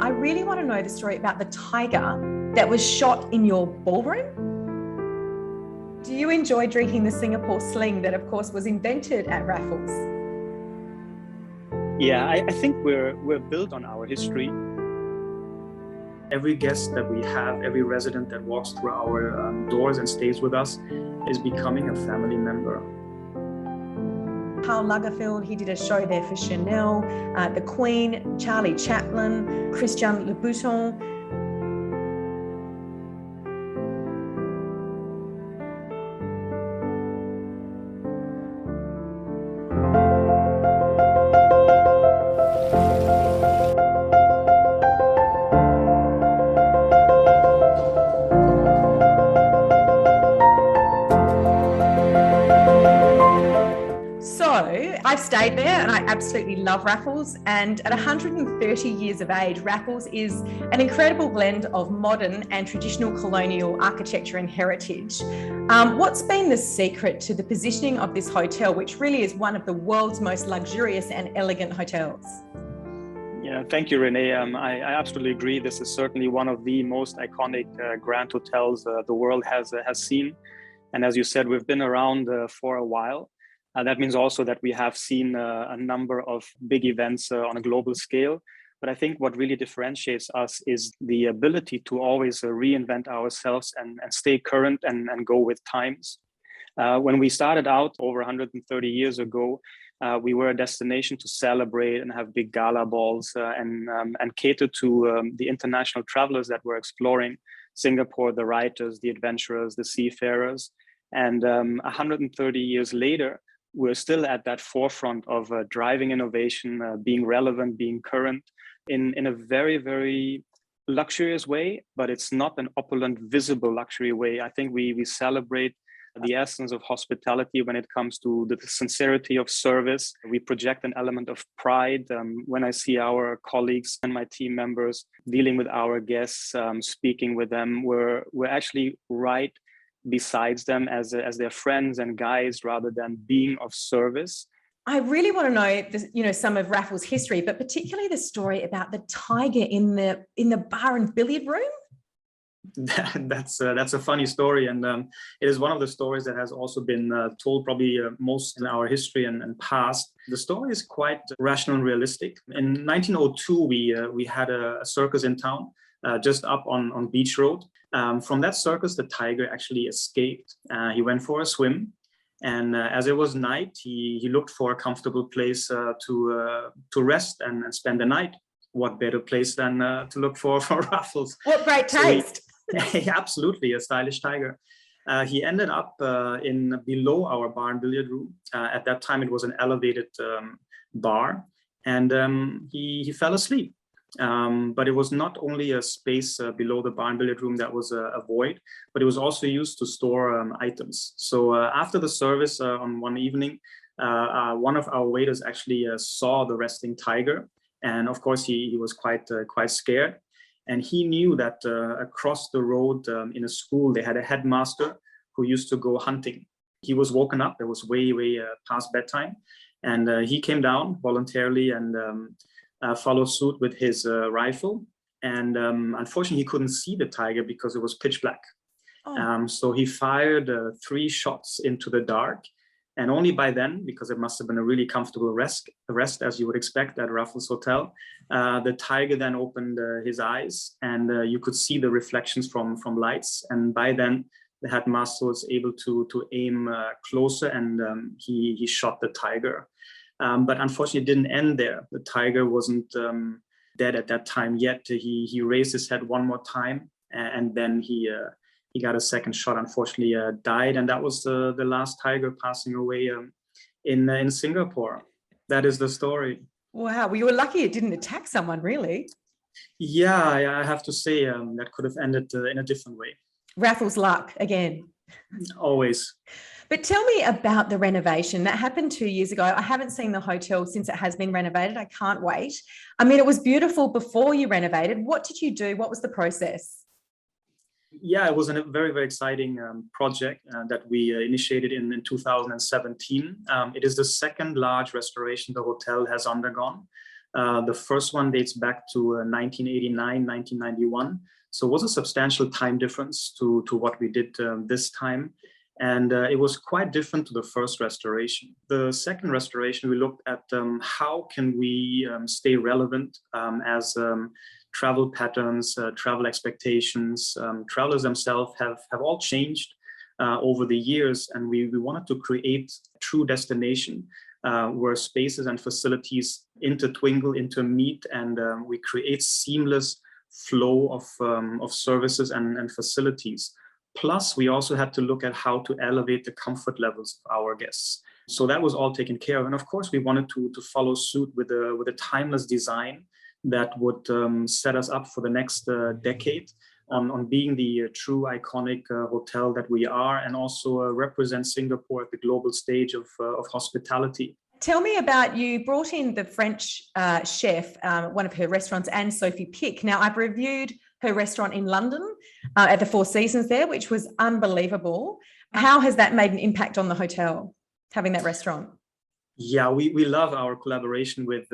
I really want to know the story about the tiger that was shot in your ballroom. Do you enjoy drinking the Singapore sling that, of course, was invented at Raffles? Yeah, I think we're built on our history. Every guest that we have, every resident that walks through our doors and stays with us is becoming a family member. Karl Lagerfeld, he did a show there for Chanel, the Queen, Charlie Chaplin, Christian Louboutin. I've stayed there and I absolutely love Raffles, and at 130 years of age, Raffles is an incredible blend of modern and traditional colonial architecture and heritage. What's been the secret to the positioning of this hotel, which really is one of the world's most luxurious and elegant hotels? Yeah, thank you, Renae. I absolutely agree. This is certainly one of the most iconic grand hotels the world has seen. And as you said, we've been around for a while. That means also that we have seen a number of big events on a global scale. But I think what really differentiates us is the ability to always reinvent ourselves and stay current and go with times. When we started out over 130 years ago, we were a destination to celebrate and have big gala balls and cater to the international travelers that were exploring Singapore, the writers, the adventurers, the seafarers. And 130 years later, we're still at that forefront of driving innovation, being relevant, being current in a very, very luxurious way, but it's not an opulent, visible luxury way. I think we celebrate the essence of hospitality when it comes to the sincerity of service. We project an element of pride. When I see our colleagues and my team members dealing with our guests, speaking with them, we're actually right besides them as their friends and guides rather than being of service. I really want to know some of Raffles' history, but particularly the story about the tiger in the bar and billiard room. That's a funny story, and it is one of the stories that has also been told probably most in our history and past. The story is quite rational and realistic. In 1902, we had a circus in town, just up on Beach Road. From that circus, the tiger actually escaped. He went for a swim, and as it was night, he looked for a comfortable place to rest and spend the night. What better place than to look for Raffles? What great taste! Absolutely, a stylish tiger. He ended up in below our bar and billiard room. At that time, it was an elevated bar, and he fell asleep. But it was not only a space below the bar and billiard room that was a void, but it was also used to store items. So after the service on one evening, one of our waiters actually saw the resting tiger, and of course he was quite scared. And he knew that across the road in a school, they had a headmaster who used to go hunting. He was woken up. It was way past bedtime. And he came down voluntarily and followed suit with his rifle. And unfortunately, he couldn't see the tiger because it was pitch black. Oh. So he fired 3 shots into the dark. And only by then, because it must have been a really comfortable rest as you would expect at Raffles Hotel, the tiger then opened his eyes, and you could see the reflections from lights. And by then, the headmaster was able to aim closer, and he shot the tiger. But unfortunately, it didn't end there. The tiger wasn't dead at that time yet. He raised his head one more time, and then he got a second shot, unfortunately died. And that was the last tiger passing away in Singapore. That is the story. Wow, well, you were lucky it didn't attack someone, really. Yeah, I have to say that could have ended in a different way. Raffles luck again. Always. But tell me about the renovation. That happened 2 years ago. I haven't seen the hotel since it has been renovated. I can't wait. I mean, it was beautiful before you renovated. What did you do? What was the process? Yeah, it was a very, very exciting project that we initiated in 2017. It is the second large restoration the hotel has undergone. The first one dates back to 1989, 1991. So it was a substantial time difference to what we did this time. And it was quite different to the first restoration. The second restoration, we looked at how can we stay relevant as travel patterns, travel expectations, travelers themselves have all changed over the years. And we wanted to create a true destination where spaces and facilities intertwingle, intermeet, and we create seamless flow of services and facilities. Plus, we also had to look at how to elevate the comfort levels of our guests. So that was all taken care of. And of course, we wanted to follow suit with a timeless design that would set us up for the next decade on being the true iconic hotel that we are, and also represent Singapore at the global stage of hospitality. Tell me about, you brought in the French chef, one of her restaurants, Anne Sophie Pic. Now, I've reviewed her restaurant in London at the Four Seasons there, which was unbelievable. How has that made an impact on the hotel, having that restaurant? Yeah, we love our collaboration with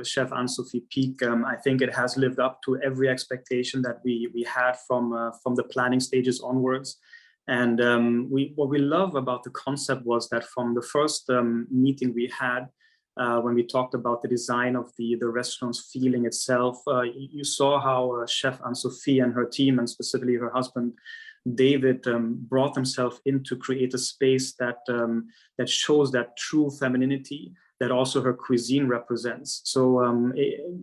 Chef Anne-Sophie Pic. I think it has lived up to every expectation that we had from the planning stages onwards. And what we love about the concept was that from the first meeting we had, when we talked about the design of the restaurant's feeling itself, you saw how Chef Anne-Sophie and her team, and specifically her husband, David, brought themselves in to create a space that shows that true femininity that also her cuisine represents. So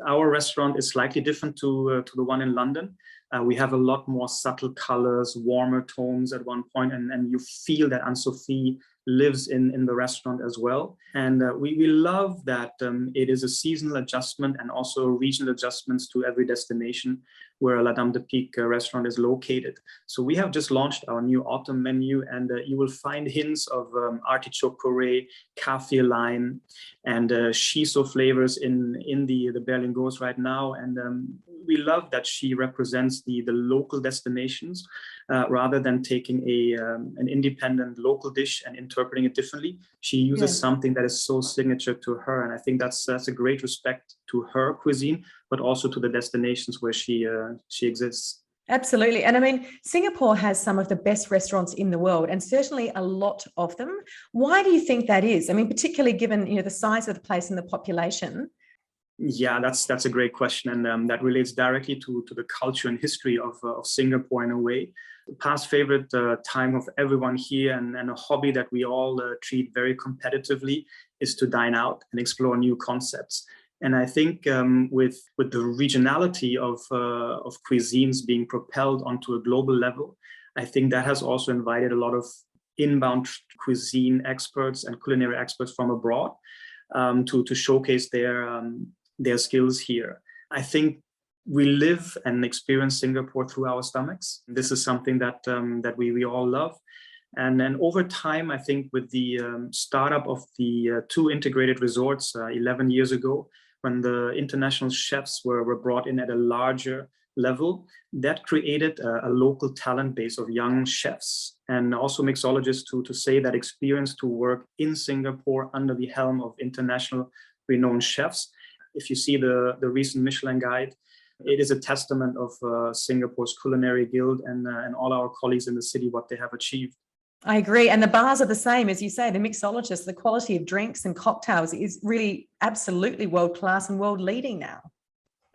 our restaurant is slightly different to the one in London. We have a lot more subtle colors, warmer tones at one point, and you feel that Anne-Sophie lives in the restaurant as well. And we love that it is a seasonal adjustment and also regional adjustments to every destination where La Dame de Pique restaurant is located. So we have just launched our new autumn menu, and you will find hints of artichoke puree, kaffir lime, and shiso flavors in the berlingots right now. And we love that she represents the local destinations rather than taking an independent local dish and interpreting it differently. She uses something that is so signature to her, and I think that's a great respect to her cuisine, but also to the destinations where she exists. Absolutely. And I mean, Singapore has some of the best restaurants in the world, and certainly a lot of them. Why do you think that is? I mean, particularly given, the size of the place and the population. Yeah, that's a great question, and that relates directly to the culture and history of Singapore in a way. The past favorite time of everyone here, and a hobby that we all treat very competitively, is to dine out and explore new concepts. And I think with the regionality of cuisines being propelled onto a global level, I think that has also invited a lot of inbound cuisine experts and culinary experts from abroad to showcase their skills here. I think we live and experience Singapore through our stomachs. This is something that we all love. And then over time, I think with the startup of the two integrated resorts 11 years ago, when the international chefs were brought in at a larger level, that created a local talent base of young chefs and also mixologists to say that experience to work in Singapore under the helm of international renowned chefs. If you see the recent Michelin guide, it is a testament of Singapore's culinary guild and all our colleagues in the city, what they have achieved. I agree. And the bars are the same, as you say, the mixologists, the quality of drinks and cocktails is really absolutely world-class and world-leading now.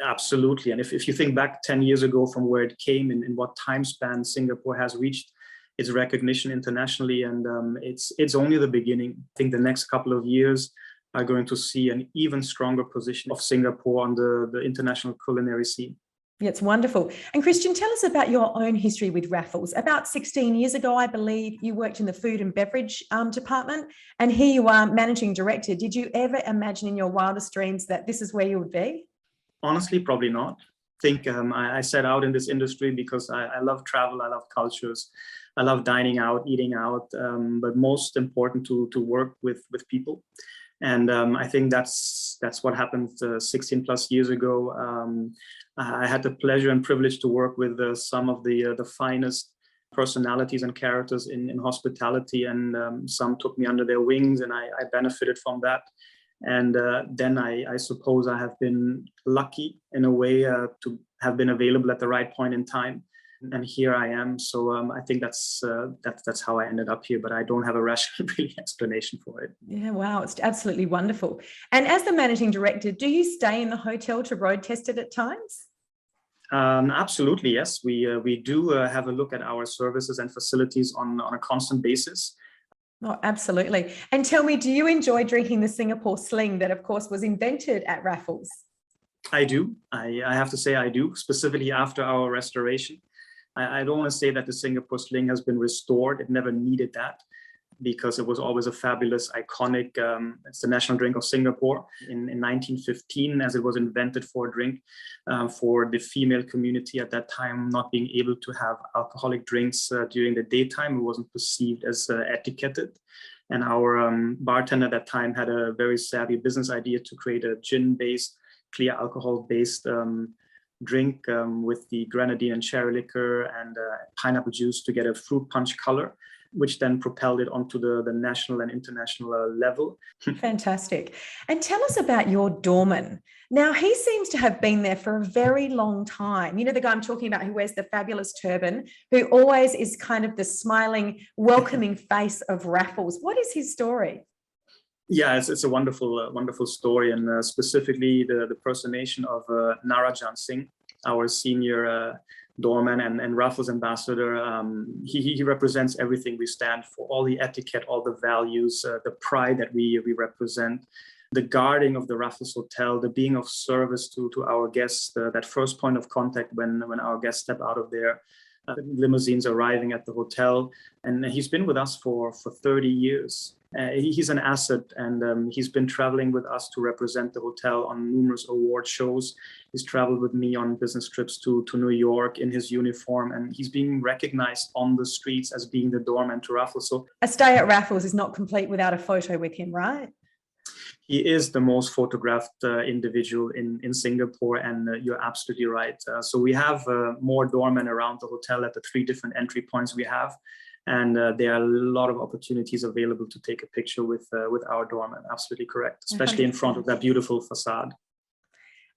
Absolutely. And if you think back 10 years ago from where it came and in what time span Singapore has reached its recognition internationally, and it's only the beginning. I think the next couple of years are going to see an even stronger position of Singapore on the international culinary scene. Yeah, it's wonderful. And Christian, tell us about your own history with Raffles. About 16 years ago, I believe, you worked in the food and beverage department, and here you are, managing director. Did you ever imagine in your wildest dreams that this is where you would be? Honestly, probably not. I think I set out in this industry because I love travel, I love cultures, I love dining out, eating out, but most important to work with people. And I think that's what happened 16 plus years ago. I had the pleasure and privilege to work with some of the finest personalities and characters in hospitality, and some took me under their wings, and I benefited from that. And then I suppose I have been lucky in a way to have been available at the right point in time. And here I am. So I think that's how I ended up here, but I don't have a rational really explanation for it. Yeah, wow, it's absolutely wonderful. And as the managing director, do you stay in the hotel to road test it at times? Absolutely, yes. We do have a look at our services and facilities on a constant basis. Oh, absolutely. And tell me, do you enjoy drinking the Singapore sling that, of course, was invented at Raffles? I do. I have to say I do, specifically after our restoration. I don't want to say that the Singapore sling has been restored. It never needed that because it was always a fabulous, iconic, it's the national drink of Singapore in 1915, as it was invented for a drink for the female community at that time, not being able to have alcoholic drinks during the daytime. It wasn't perceived as etiquetted. And our bartender at that time had a very savvy business idea to create a gin-based, clear alcohol-based drink with the grenadine and cherry liquor and pineapple juice to get a fruit punch color, which then propelled it onto the national and international level. Fantastic. And tell us about your doorman. Now, he seems to have been there for a very long time. You know, the guy I'm talking about who wears the fabulous turban, who always is kind of the smiling, welcoming face of Raffles. What is his story? Yeah, it's a wonderful story, and specifically the personation of Narajan Singh, our senior doorman and Raffles ambassador. He represents everything we stand for, all the etiquette, all the values, the pride that we represent, the guarding of the Raffles Hotel, the being of service to our guests, that first point of contact when our guests step out of their limousines arriving at the hotel. And he's been with us for 30 years. He's an asset, and he's been traveling with us to represent the hotel on numerous award shows. He's traveled with me on business trips to New York in his uniform, and he's being recognized on the streets as being the doorman to Raffles. So a stay at Raffles is not complete without a photo with him, right? He is the most photographed individual in Singapore, and you're absolutely right. So we have more doormen around the hotel at the 3 different entry points we have. And there are a lot of opportunities available to take a picture with our doorman. Absolutely correct, especially in front of that beautiful facade.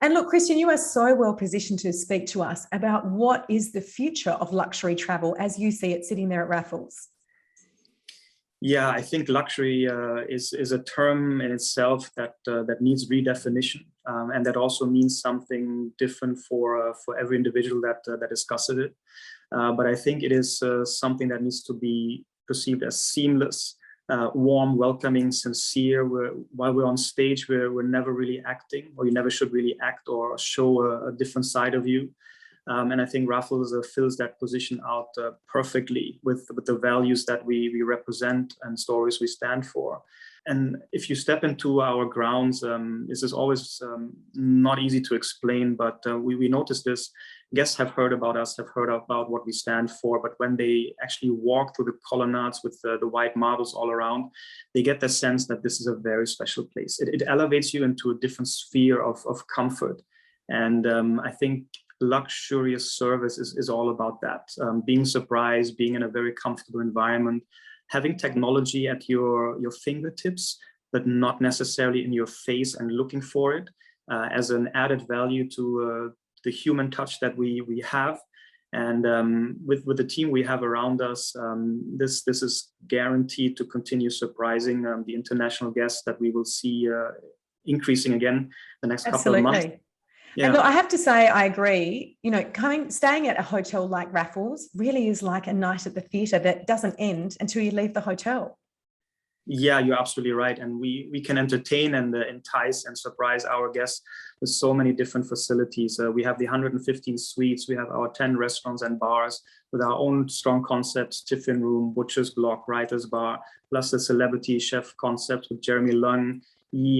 And look, Christian, you are so well positioned to speak to us about what is the future of luxury travel as you see it sitting there at Raffles. Yeah, I think luxury is a term in itself that needs redefinition, and that also means something different for every individual that discusses it. But I think it is something that needs to be perceived as seamless, warm, welcoming, sincere. While we're on stage, we're never really acting, or you never should really act or show a different side of you. And I think Raffles fills that position out perfectly with the values that we represent and stories we stand for. And if you step into our grounds, this is always not easy to explain, but we notice this. Guests have heard about us, have heard about what we stand for, but when they actually walk through the colonnades with the white marbles all around, they get the sense that this is a very special place. It elevates you into a different sphere of comfort. And I think luxurious service is all about that. Being surprised, being in a very comfortable environment, having technology at your fingertips, but not necessarily in your face and looking for it as an added value to the human touch that we have. And with the team we have around us, this is guaranteed to continue surprising the international guests that we will see increasing again the next couple of months. Yeah. And look, I have to say, I agree. You know, staying at a hotel like Raffles really is like a night at the theatre that doesn't end until you leave the hotel. Yeah, you're absolutely right. And we can entertain and entice and surprise our guests with so many different facilities. We have the 115 suites. We have our 10 restaurants and bars with our own strong concepts: tiffin room, butcher's block, writer's bar, plus the celebrity chef concept with Jeremy Lung,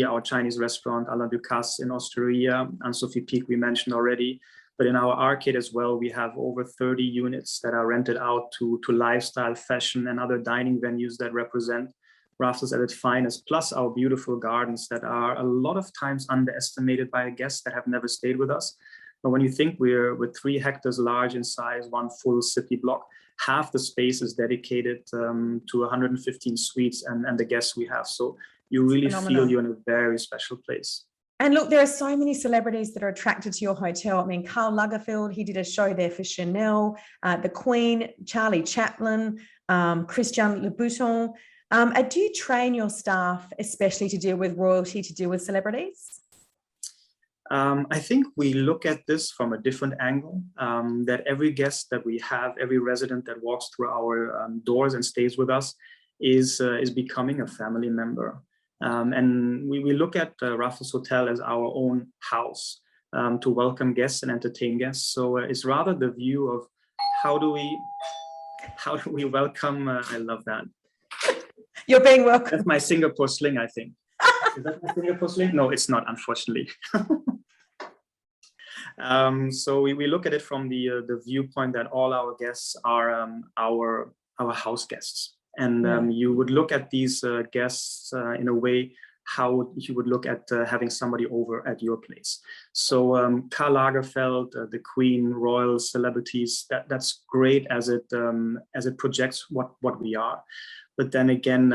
our Chinese restaurant, Alain Ducasse in Osteria, and Sophie Peak we mentioned already. But in our arcade as well, we have over 30 units that are rented out to lifestyle, fashion, and other dining venues that represent Raffles at its finest, plus our beautiful gardens that are a lot of times underestimated by guests that have never stayed with us. But when you think we're 3 hectares large in size, 1 full city block, half the space is dedicated to 115 suites and the guests we have. So you really Phenomenal. feel you're in a very special place. And look, there are so many celebrities that are attracted to your hotel. I mean, Karl Lagerfeld, he did a show there for Chanel, the Queen, Charlie Chaplin, Christian Louboutin. Do you train your staff, especially to deal with royalty, to deal with celebrities? I think we look at this from a different angle, that every guest that we have, every resident that walks through our doors and stays with us is becoming a family member. And we look at Raffles Hotel as our own house to welcome guests and entertain guests. So it's rather the view of how do we welcome, I love that. You're being welcome. That's my Singapore sling, I think. Is that my Singapore sling? No, it's not, unfortunately. So we look at it from the viewpoint that all our guests are our house guests. And you would look at these guests in a way how you would look at having somebody over at your place. So Karl Lagerfeld, the Queen, royal celebrities, that's great as it projects what we are. But then again,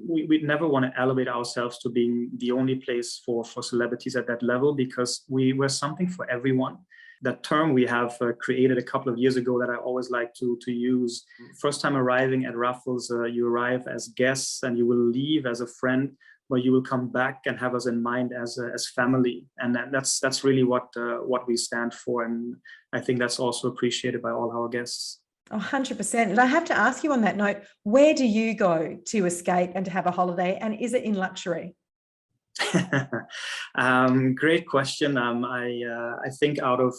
we never want to elevate ourselves to being the only place for celebrities at that level, because we're something for everyone. That term we have created a couple of years ago that I always like to use. First time arriving at Raffles, you arrive as guests and you will leave as a friend, but you will come back and have us in mind as family. And that's really what we stand for. And I think that's also appreciated by all our guests. 100%. And I have to ask you on that note, where do you go to escape and to have a holiday? And is it in luxury? Great question. I think out of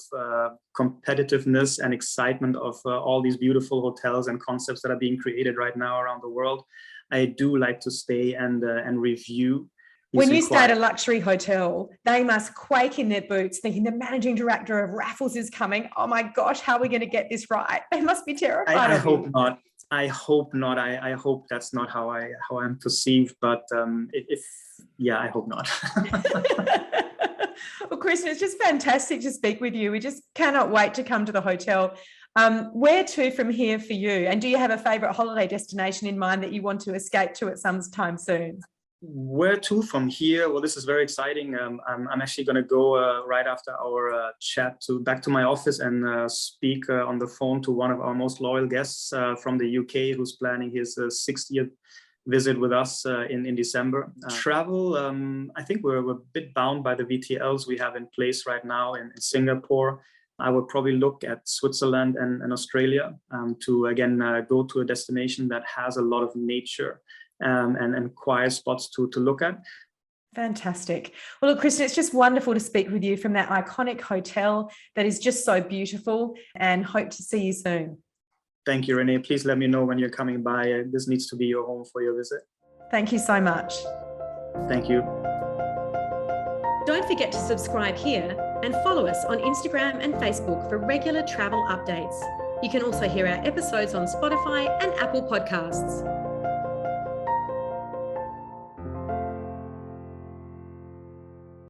competitiveness and excitement of all these beautiful hotels and concepts that are being created right now around the world, I do like to stay and review. When you stay at a luxury hotel, they must quake in their boots thinking the managing director of Raffles is coming. Oh my gosh, how are we going to get this right? They must be terrified. I hope not. I hope not. I hope that's not how I'm perceived. But I hope not. Well, Christian, it's just fantastic to speak with you. We just cannot wait to come to the hotel. Where to from here for you? And do you have a favourite holiday destination in mind that you want to escape to at some time soon? Where to from here? Well, this is very exciting. I'm actually going to go right after our chat back to my office and speak on the phone to one of our most loyal guests from the UK, who's planning his 60th visit with us in December. Travel, I think we're a bit bound by the VTLs we have in place right now in Singapore. I would probably look at Switzerland and Australia to again go to a destination that has a lot of nature and quiet spots to look at. Fantastic. Well, look, Christian, it's just wonderful to speak with you from that iconic hotel that is just so beautiful, and hope to see you soon. Thank you, Renae. Please let me know when you're coming by. This needs to be your home for your visit. Thank you so much. Thank you. Don't forget to subscribe here and follow us on Instagram and Facebook for regular travel updates. You can also hear our episodes on Spotify and Apple Podcasts.